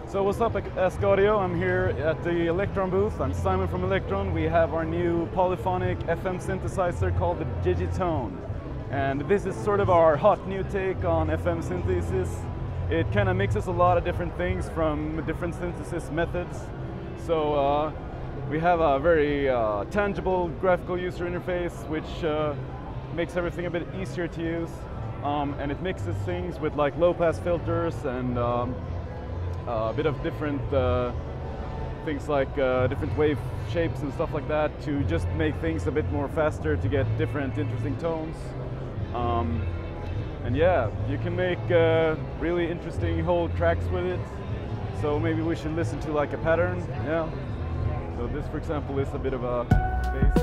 So what's up, Ask.Audio? I'm here at the Elektron booth. I'm Simon from Elektron. We have our new Polyphonic FM synthesizer called the DigiTone. And this is sort of our hot new take on FM synthesis. It kind of mixes a lot of different things from different synthesis methods. So we have a very tangible graphical user interface, which makes everything a bit easier to use. And it mixes things with like low-pass filters and a bit of different things like different wave shapes and stuff like that to just make things a bit more faster to get different interesting tones. And yeah, you can make really interesting whole tracks with it. So maybe we should listen to like a pattern. Yeah. So this, for example, is a bit of a bass.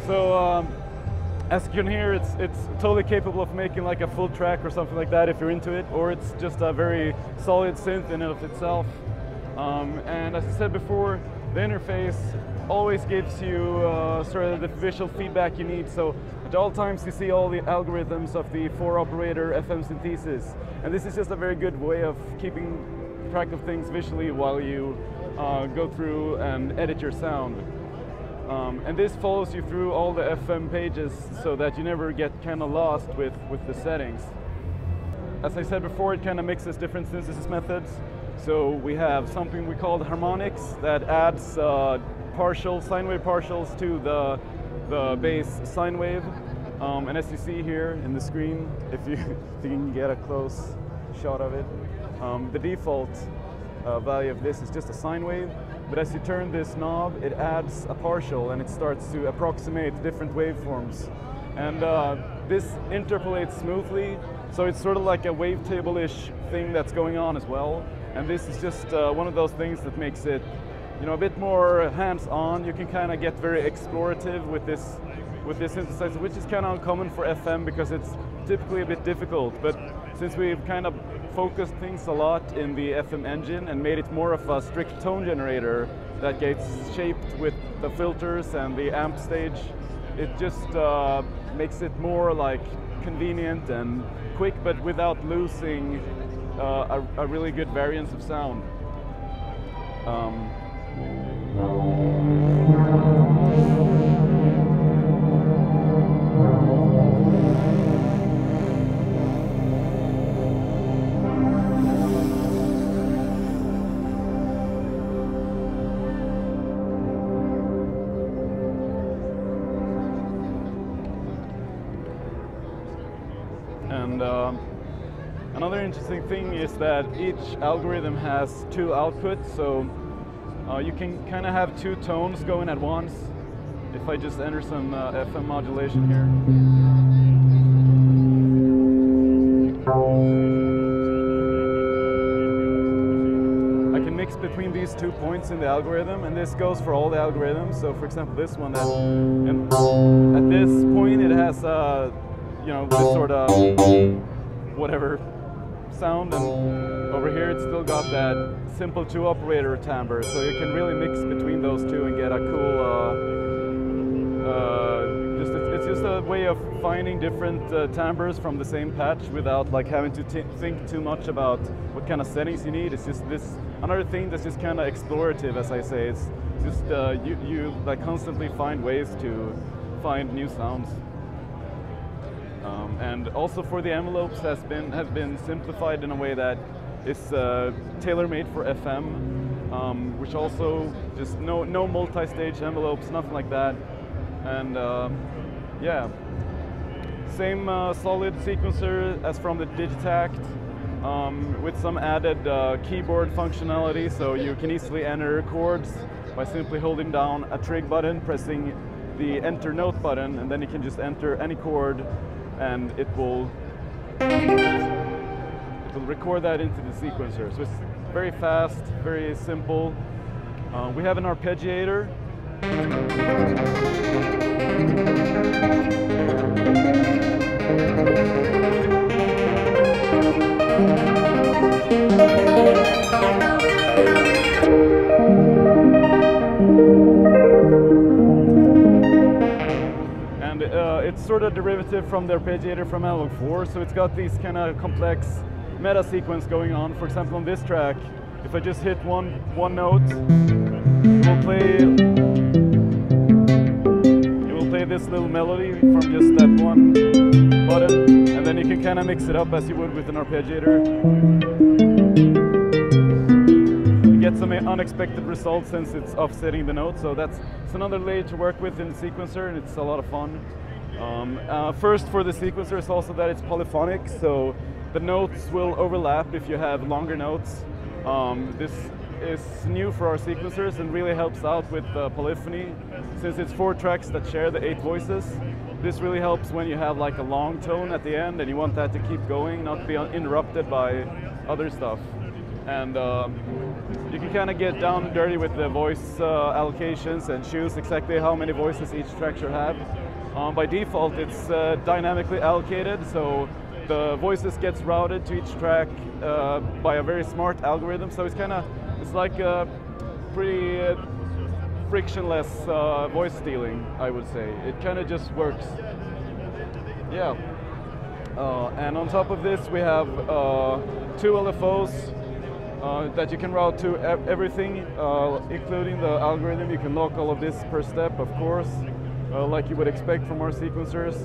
So as you can hear, it's totally capable of making like a full track or something like that if you're into it, or it's just a very solid synth in and of itself. And as I said before, the interface always gives you sort of the visual feedback you need. So at all times you see all the algorithms of the 4-operator FM synthesis. And this is just a very good way of keeping track of things visually while you go through and edit your sound. And this follows you through all the FM pages so that you never get kind of lost with the settings. As I said before, it kind of mixes different synthesis methods. So we have something we call Harmonics that adds partial sine wave partials to the bass sine wave. And as you see here in the screen, if you can get a close shot of it, the default value of this is just a sine wave. But as you turn this knob, it adds a partial and it starts to approximate different waveforms. And this interpolates smoothly, so it's sort of like a wavetable-ish thing that's going on as well. And this is just one of those things that makes it, you know, a bit more hands-on. You can kind of get very explorative with this synthesizer, which is kind of uncommon for FM because it's typically a bit difficult. But since we've kind of focused things a lot in the FM engine and made it more of a strict tone generator that gets shaped with the filters and the amp stage, it just makes it more like convenient and quick, but without losing a really good variance of sound. And another interesting thing is that each algorithm has two outputs, so you can kind of have two tones going at once. If I just enter some FM modulation here. I can mix between these 2 points in the algorithm, and this goes for all the algorithms. So for example, this one, at this point it has you know, this sort of whatever sound, and over here it's still got that simple 2-operator timbre, so you can really mix between those two and get a cool it's just a way of finding different timbres from the same patch without like having to think too much about what kind of settings you need. It's just this another thing that's just kind of explorative, as I say. It's just you like constantly find ways to find new sounds. And also for the envelopes has been simplified in a way that is tailor-made for FM, which also just no multi-stage envelopes, nothing like that. And yeah, same solid sequencer as from the Digitact, with some added keyboard functionality, so you can easily enter chords by simply holding down a trig button, pressing the enter note button, and then you can just enter any chord and it will record that into the sequencer. So it's very fast, very simple. We have an arpeggiator. And it's sort of derivative from the arpeggiator from Analog 4, so it's got these kind of complex meta sequence going on. For example, on this track, if I just hit one note, it will play this little melody from just that one button, and then you can kind of mix it up as you would with an arpeggiator. You get some unexpected results since it's offsetting the note, so it's another layer to work with in the sequencer, and it's a lot of fun. First for the sequencer is also that it's polyphonic, so the notes will overlap if you have longer notes. This is new for our sequencers and really helps out with polyphony. Since it's 4 tracks that share the 8 voices, this really helps when you have like a long tone at the end and you want that to keep going, not be interrupted by other stuff. And you can kind of get down and dirty with the voice allocations and choose exactly how many voices each track should have. By default, it's dynamically allocated, so the voices gets routed to each track by a very smart algorithm. So it's like a pretty frictionless voice stealing, I would say. It kind of just works. Yeah. And on top of this, we have 2 LFOs that you can route to everything, including the algorithm. You can lock all of this per step, of course, like you would expect from our sequencers.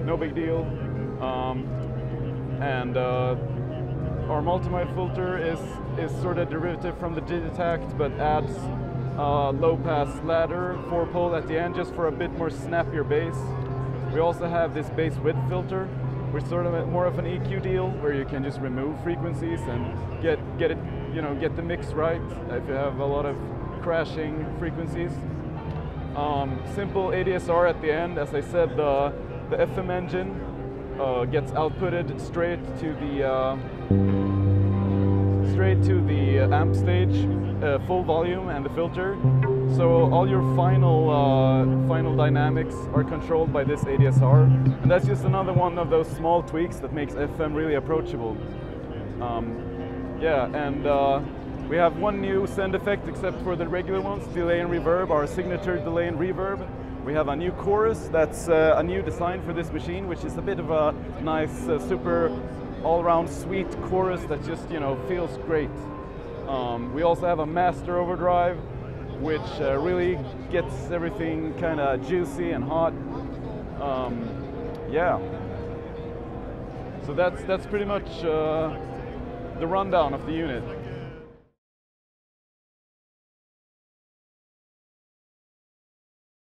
No big deal. And our multimode filter is sort of derivative from the Digitact, but adds low-pass ladder 4-pole at the end just for a bit more snappier bass. We also have this bass width filter, which is sort of more of an EQ deal, where you can just remove frequencies and get it, get the mix right if you have a lot of crashing frequencies. Simple ADSR at the end. As I said, the FM engine gets outputted straight to the amp stage, full volume, and the filter. So all your final dynamics are controlled by this ADSR, and that's just another one of those small tweaks that makes FM really approachable. Yeah, and we have one new send effect except for the regular ones, delay and reverb, our signature delay and reverb. We have a new chorus that's a new design for this machine, which is a bit of a nice, super all-around sweet chorus that just, feels great. We also have a master overdrive, which really gets everything kind of juicy and hot. Yeah. So that's pretty much the rundown of the unit.